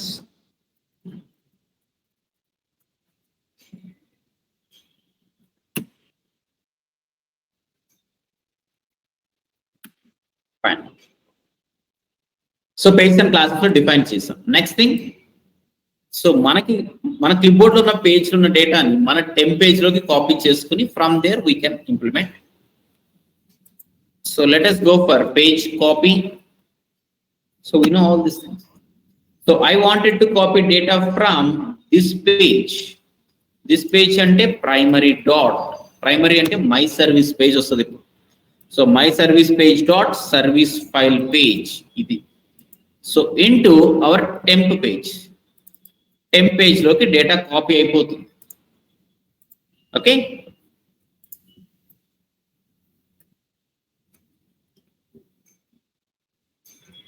Fine. So page and classes లో define చేసాం. Next thing, so మన clipboard లో ఉన్న page లో ఉన్న డేటాని మన టెంప్ పేజ్ లోకి కాపీ చేసుకుని from there we can implement. So let us go for page copy. So we know all these things. So I wanted to copy data from this page. This page ante primary dot. Primary ante my service page వస్తుంది. So my service page dot service file page ఇది. So into our temp page. Temp page లోకి data copy అయిపోతుంది. Okay,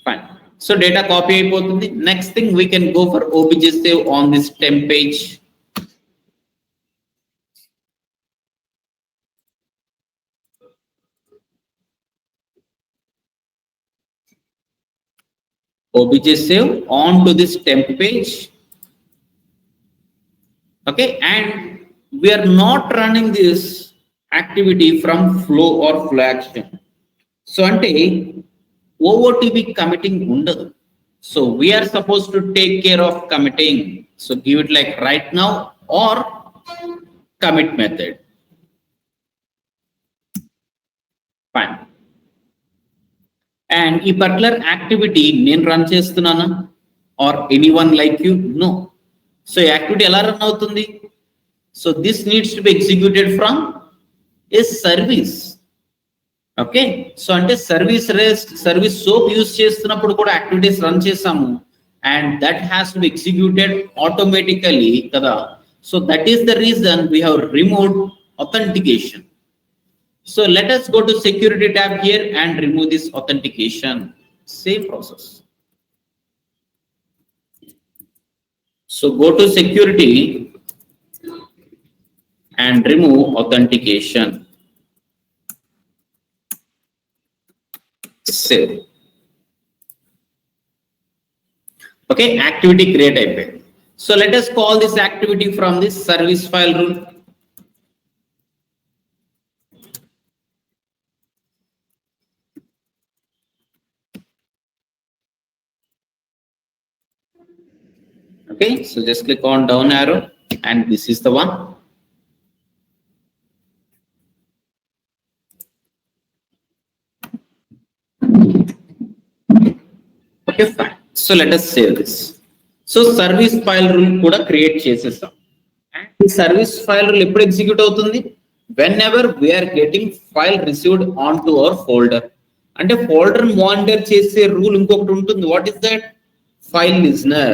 fine. So data copy అయిపోతుంది. Next thing we can go for obj save on this temp page. obj save onto this temp page. Okay, and we are not running this activity from flow or flow action. So ante OOTB committing undadu. So we are supposed to take care of committing. So give it like right now or commit method. Fine. And ఈ particular activity నేను run చేస్తున్నానా or anyone like you? No. So ఈ activity ఎలా run అవుతుంది? So this needs to be executed from a service. Okay, so అంటే service REST service SOAP use చేస్తున్నప్పుడు కూడా activities run చేసాము and that has to be executed automatically కదా. So that is the reason we have removed authentication. So let us go to security tab here and remove this authentication. Same process. So go to security and remove authentication. Save. Okay, activity create అయిపోయింది. So let us call this activity from this service file rule. Okay, so just click on down arrow and this is the one. Okay, fine. So let us save this. So service file rule kuda create chesesam. And the service file rule eppudu execute avutundi? Whenever we are getting file received onto our folder. Ante folder monitor chese rule inkokati untundi. What is that? File listener.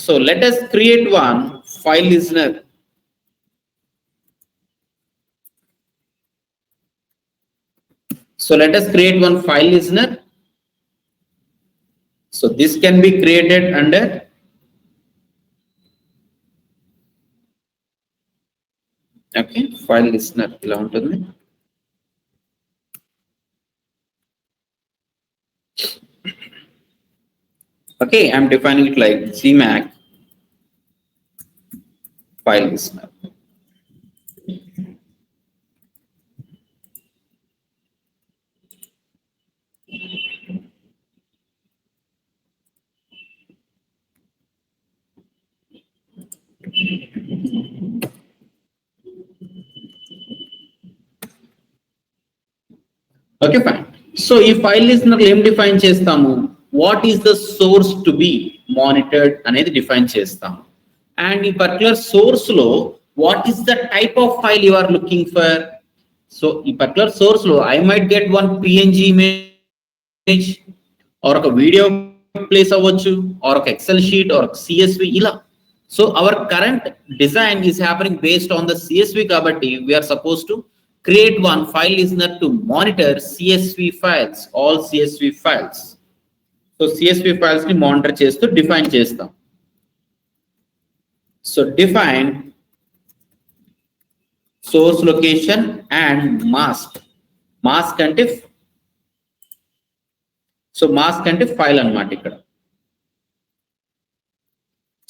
So let us create one file listener. So let us create one file listener. So this can be created under okay file listener ila untundi. Okay, I'm defining it like CMAC file listener. Okay, fine. So if file listener ఏం define చేస్తాము? What is the source to be monitored అనేది define చేస్తాము. And ఈ particular source లో what is the type of file you are looking for? So ఈ particular source లో I might get one PNG image or ఒక video place అవ్వచ్చు or ఒక XL sheet or CSV ఇలా. So our current design is happening based on the CSV కాబట్టి we are supposed to create one file listener to monitor CSV files, all CSV files. So CSV files ni monitor చేస్తూ define చేస్తాం. So define source location and mask. Mask అంటే file అన్నమాట ఇక్కడ.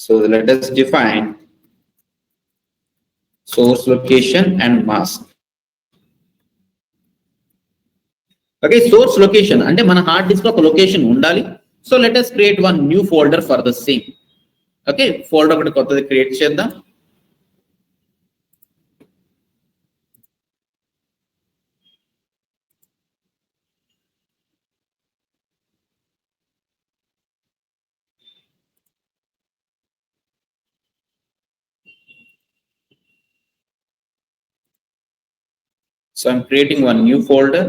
So let us define source location and mask. Okay, source location అంటే మన hard disk లో ఒక location ఉండాలి. So let us create one new folder for the same. Okay, folder ఒకటి కొత్తది క్రియేట్ చేద్దాం. So I'm creating one new folder.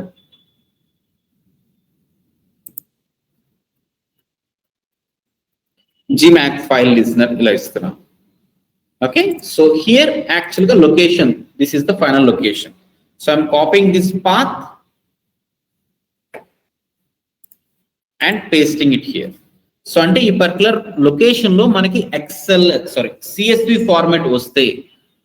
Gmac file listener ఇలా ఇస్తున్నాం. Okay, so here actually the location, this is the final location. So I'm copying this path and pasting it here. So అంటే ఈ particular location లో మనకి CSV format వస్తే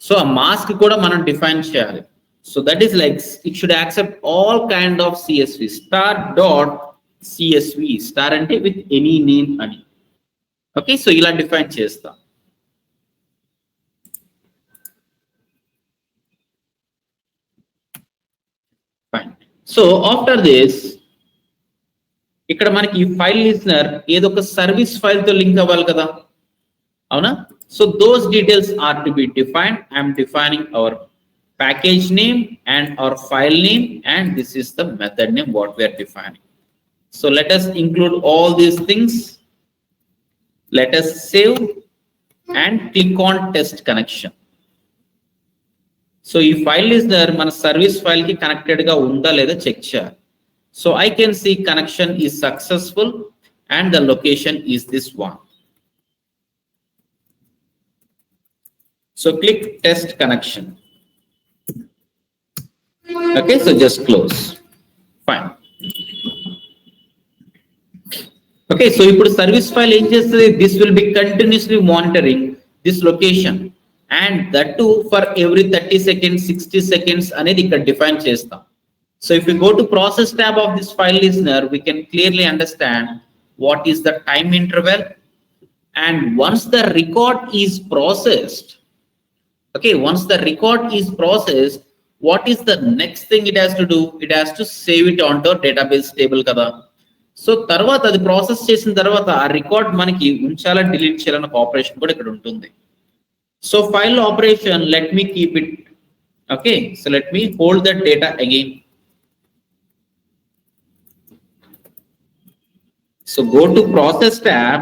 so ఆ mask కూడా మనం డిఫైన్ చేయాలి. So that is like it should accept all kind of CSV star.csv star అంటే with any name అని. Okay, so ఇలా డిఫైన్ చేస్తాం. Fine. So after this ఇక్కడ మనకి ఈ ఫైల్ లిజనర్ ఏదో ఒక సర్వీస్ ఫైల్ తో లింక్ అవ్వాలి కదా, అవునా? So those details are to be defined. I am defining our package name and our file name, and this is the method name what we are defining. So let us include all these things. Let us save and click on test connection. So ఈ file listener మన service file కి connected గా ఉందా లేదా check చేయాలి. So I can see connection is successful and the location is this one. So click test connection. Okay, so just close. Fine. Okay, so ఇప్పుడు service file ఏం చేస్తుంది? This will be continuously monitoring this location and that too for every 30 seconds, 60 seconds అనేది ఇక్కడ define చేస్తాం. So if we go to process tab of this file listener, we can clearly understand what is the time interval, and once the record is processed, okay, once the record is processed, what is the next thing it has to do? It has to save it onto our database table kada. So తర్వాత అది process చేసిన తర్వాత ఆ record మనకి ఉంచాలా delete చేయాలన్న operation కూడా ఇక్కడ ఉంటుంది. So file operation, let me keep it. Okay, so let me hold that data again. So go to process tab.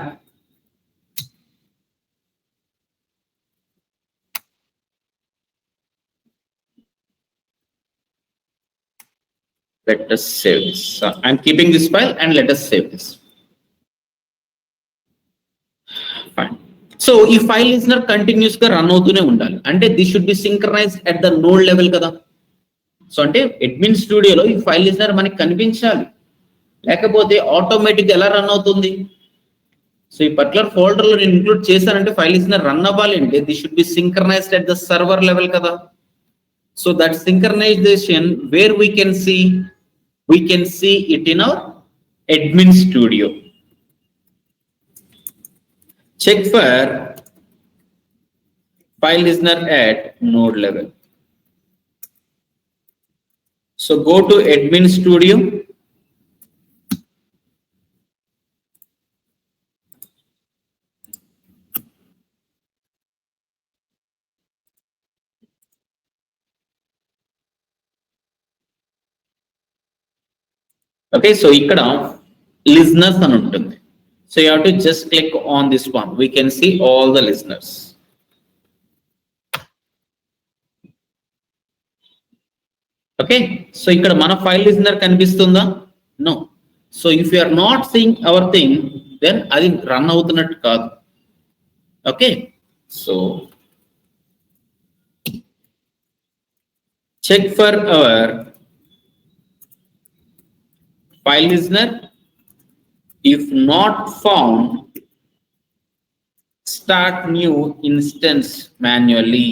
Let us save this. So I'm keeping this file and let us save this. Fine. So if file listener continuous గా run అవుతూనే ఉండాలి అంటే this should be synchronized at the node level కదా. So అంటే admin studio లో ఈ file listener మనకి కనిపించాలి, లేకపోతే ఆటోమేటిక్ ఎలా రన్ అవుతుంది? సో ఈ పర్టికులర్ ఫోల్డర్ లో నేను ఇంక్లూడ్ చేశానంటే ఫైల్ listener రన్ అవ్వాలి అంటే this should be synchronized at the server level కదా. So that synchronization where we can see it in our admin studio. Check for file listener at node level. So go to admin studio. Okay, so ikkada listeners అని ఉంటుంది. So you have to just click on this one. We can see all the listeners. Okay, so ikkada mana file listener కనిపిస్తుందా? No. So if you are not seeing our thing, then adi run అవుతున్నట్టు కాదు. Okay, so check for our file listener. If not found, start new instance manually.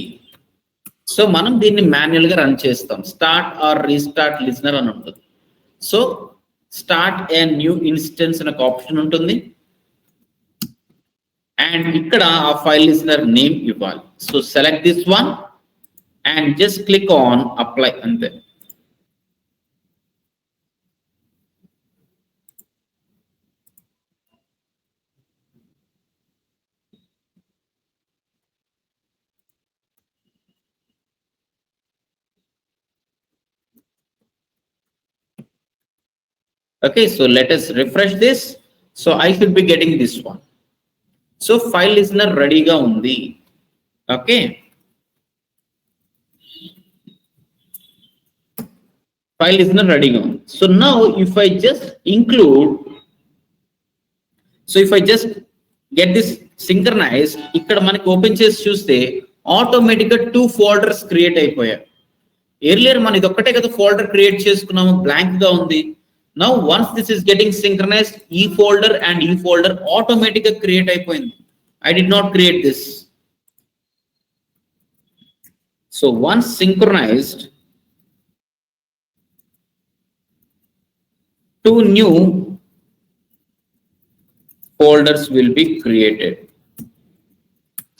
So మనం దీన్ని manual గా run చేస్తాం. Start are restart listener అని ఉంటుంది. So start a new instance అనే ఒక ఆప్షన్ ఉంటుంది అండ్ ఇక్కడ ఆ ఫైల్ లిజనర్ నేమ్ ఇవ్వాలి. So select this one and just click on apply అంతే. Okay, so let us refresh this. So I should be getting this one. So file listener ready ga undi. Okay, file listener ready ga undi. So now if I just include, so if I just get this synchronized, ikkada manaki open chesi chuste automatic ga 2 folders create అయిపోయాయి. Earlier మనం ఇది ఒక్కటే కదా folder create చేసుకున్నాము, blank గా ఉంది. Now once this is getting synchronized, e folder and e folder automatically create అయిపోయింది. I did not create this. So once synchronized, 2 new folders will be created.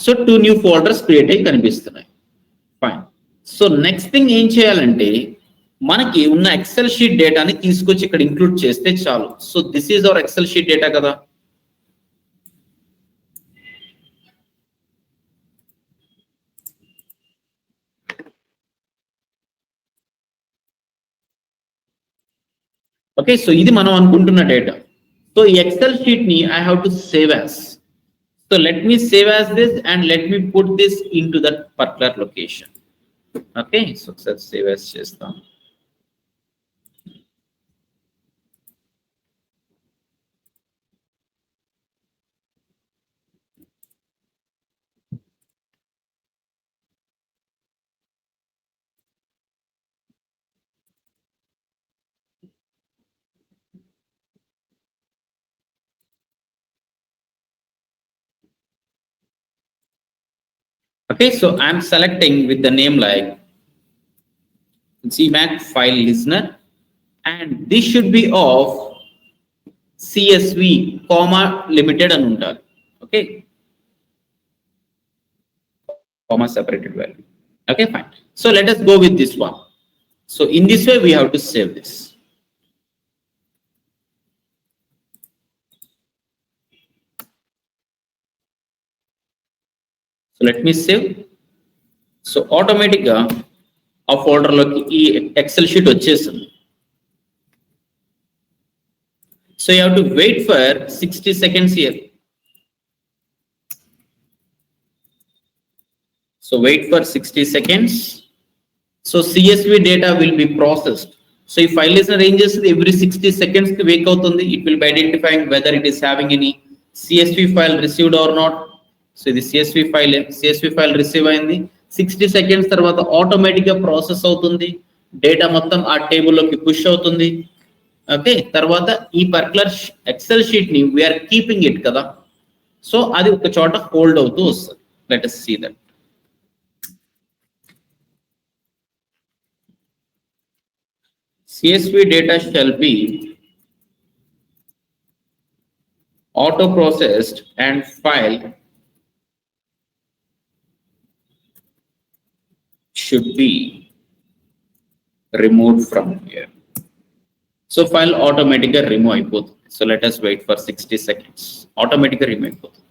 So 2 new folders create అయి కనిపిస్తున్నాయి. Fine. So next thing ఏం చేయాలంటే మనకి ఉన్న XL sheet డేటాని తీసుకొచ్చి ఇక్కడ ఇంక్లూడ్ చేస్తే చాలు. So this is our excel sheet data కదా. ఓకే, సో ఇది మనం అనుకుంటున్న డేటా. సో ఈ ఎక్సెల్ షీట్ ని I have to save as. So let me save as this and let me put this in to that particular location. Okay, so ఒకసారి save as చేస్తాం. Okay, so I'm selecting with the name like GMAC file listener and this should be of CSV, comma limited and undali. Okay, comma separated value. Okay, fine. So let us go with this one. So in this way we have to save this. So let me save. So automatic గా ఆ folder లోకి ఈ excel sheet వచ్చేసింది. So you have to wait for 60 seconds here. So wait for 60 seconds. So CSV data will be processed. So if file listener ranges every 60 seconds ki wake avutundi, it will be identifying whether it is having any CSV file received or not. So the CSV file receive అయింది. 60 seconds తర్వాత automatic గా process అవుతుంది. Data మొత్తం ఆ table లోకి push అవుతుంది. Okay, తర్వాత ఈ పర్టికులర్ ఎక్సెల్ షీట్ ని వీఆర్ కీపింగ్ ఇట్ కదా. సో అది ఒక చోట హోల్డ్ అవుతూ వస్తుంది. Let us see that. CSV data shall be auto processed and file should be removed from here. So file automatically remove అయిపోతుంది. So let us wait for 60 seconds. Automatically remove అయిపోతుంది.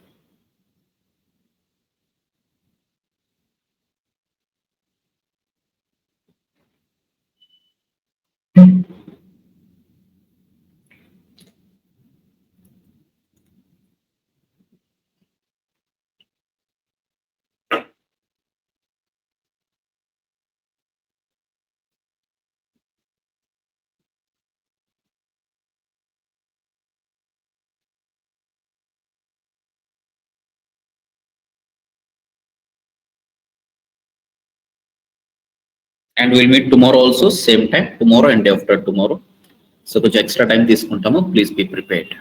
and we'll meet tomorrow also, same time, tomorrow and day after tomorrow. So కొంచెం extra time తీసుకుంటాము, please be prepared.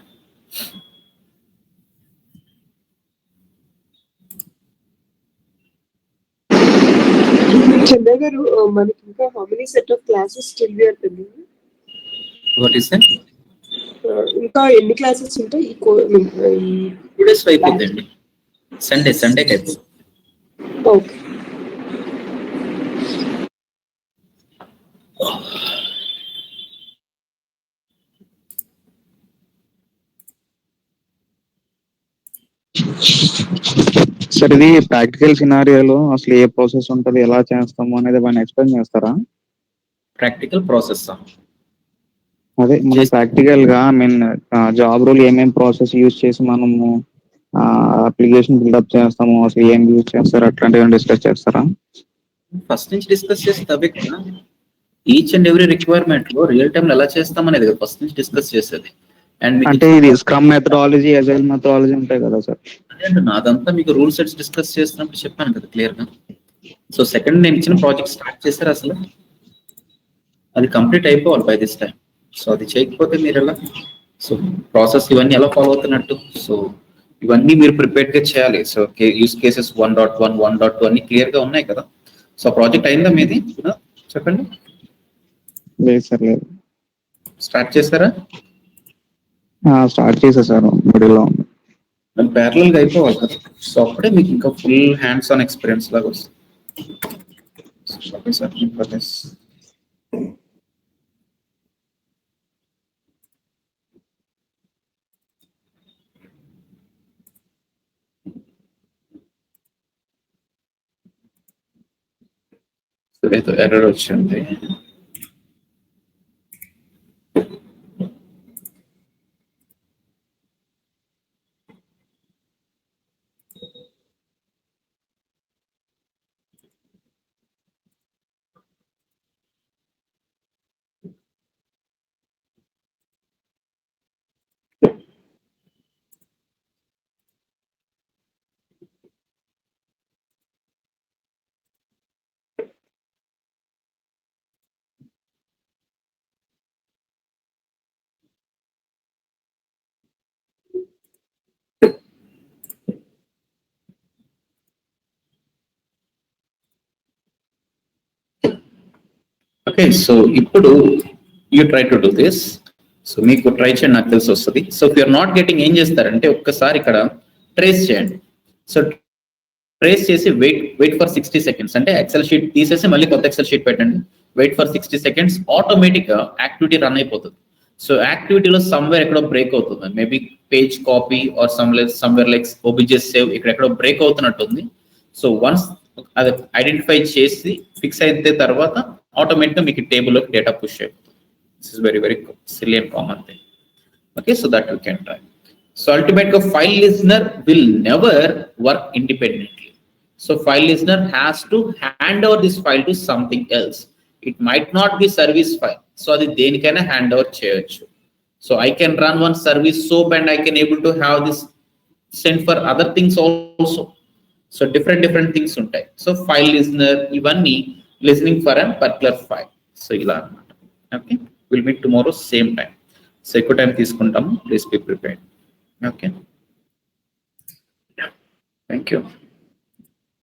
Chandra garu మనకి ఇంకా how many set of classes still we are pending? What is that? ఇంకా ఎన్ని classes ఉంటాయి ఈ 2 days అయిపోతుందండి, సండేకి అయిపోతుంది. ఓకే. సార్ ఇది ప్రాక్టికల్ సినారియోలో అసలు ఏ ప్రాసెస్ ఉంటుంది, ఎలా చేస్తాము అనేది ఏమైనా ఎక్స్ప్లెయిన్ చేస్తారా? ప్రాక్టికల్ ప్రాసెస్ అదే మన ప్రాక్టికల్ గా ఐ మీన్ జాబ్ రోల్ ఏమేమి ప్రాసెస్ యూజ్ చేసి మనము అప్లికేషన్ బిల్డప్ చేస్తాము, అసలు ఏం యూజ్ చేస్తారు అట్లాంటివి డిస్కస్ చేస్తారా? ఫస్ట్ నుంచి డిస్కస్ చేస్తే అవే కదా, ఈచ్ అండ్ ఎవ్రీ రిక్వైర్మెంట్ లో రియల్ టైమ్ ఎలా చేస్తాం అనేది ఫస్ట్ నుంచి డిస్కస్ చేసేది. అండ్ అంటే ఇది స్క్రమ్ మెథడాలజీ, అజైల్ మెథడాలజీ ఉంటాయి కదా సార్? అదే నాదంతా మీకు రూల్ సెట్స్ డిస్కస్ చేస్తున్నప్పుడు చెప్పాను కదా క్లియర్ గా. సో సెకండ్ నేను ఇచ్చిన ప్రాజెక్ట్ స్టార్ట్ చేశారు, అసలు అది కంప్లీట్ అయిపోవాలి బై దిస్ టైం. సో అది చేయకపోతే మీరు ఎలా, సో ప్రాసెస్ ఇవన్నీ ఎలా ఫాలో అవుతున్నట్టు, సో ఇవన్నీ మీరు ప్రిపేర్డ్ గా చేయాలి. సో యూస్ కేసెస్ 1.1, 1.2 అన్ని క్లియర్ గా ఉన్నాయి కదా. సో ప్రాజెక్ట్ అయిందా మీది? చెప్పండి. లేదు సార్, లేదు. స్టార్ట్ చేశారా? స్టార్ట్ చేసేసారు, మిడిల్లో ఉంది. ప్యారలల్ గా అయిపోవాలి కదా, సో అప్పుడే మీకు ఇంకా ఫుల్ హ్యాండ్స్ ఆన్ ఎక్స్పీరియన్స్ లాగా వస్తుంది. ఏదో ఎర్రర్ వచ్చింది. ఓకే, సో ఇప్పుడు you try to do this. So మీకు ట్రై చేయండి, నాకు తెలిసి వస్తుంది. So if you are not getting ఏం చేస్తారంటే ఒక్కసారి ఇక్కడ ట్రేస్ చేయండి. సో ట్రేస్ చేసి వెయిట్ ఫర్ 60 seconds, అంటే ఎక్సెల్ షీట్ తీసేసి మళ్ళీ కొత్త ఎక్సెల్ షీట్ పెట్టండి. వెయిట్ ఫర్ 60 seconds, ఆటోమేటిక్ గా యాక్టివిటీ రన్ అయిపోతుంది. సో యాక్టివిటీలో సమ్వేర్ ఎక్కడో బ్రేక్ అవుతుంది, maybe page copy or somewhere like ఓబిజెస్ సేవ్ ఇక్కడ ఎక్కడో బ్రేక్ అవుతున్నట్టుంది. సో వన్స్ అది ఐడెంటిఫై చేసి ఫిక్స్ అయితే తర్వాత ఆటోమేటిక్ గా మీకు టేబుల్లోకి డేటా పుష్ అయిపోతుంది. This is very very silly and common thing. Okay, so that you can try. So ultimate గా file listener will never work independently. So file listener has to hand over this file to something else. It might not be service file, so అది దేనికైనా hand over చేయొచ్చు. So I can run one service SOAP and I can able to have this send for other things also. So different things ఉంటాయి. So file listener ఇవన్నీ listening for an particular file. So ఇలా అన్నమాట. Okay, will meet tomorrow same time. So ఎక్కువ time తీసుకుంటాము, please be prepared. Okay, thank you.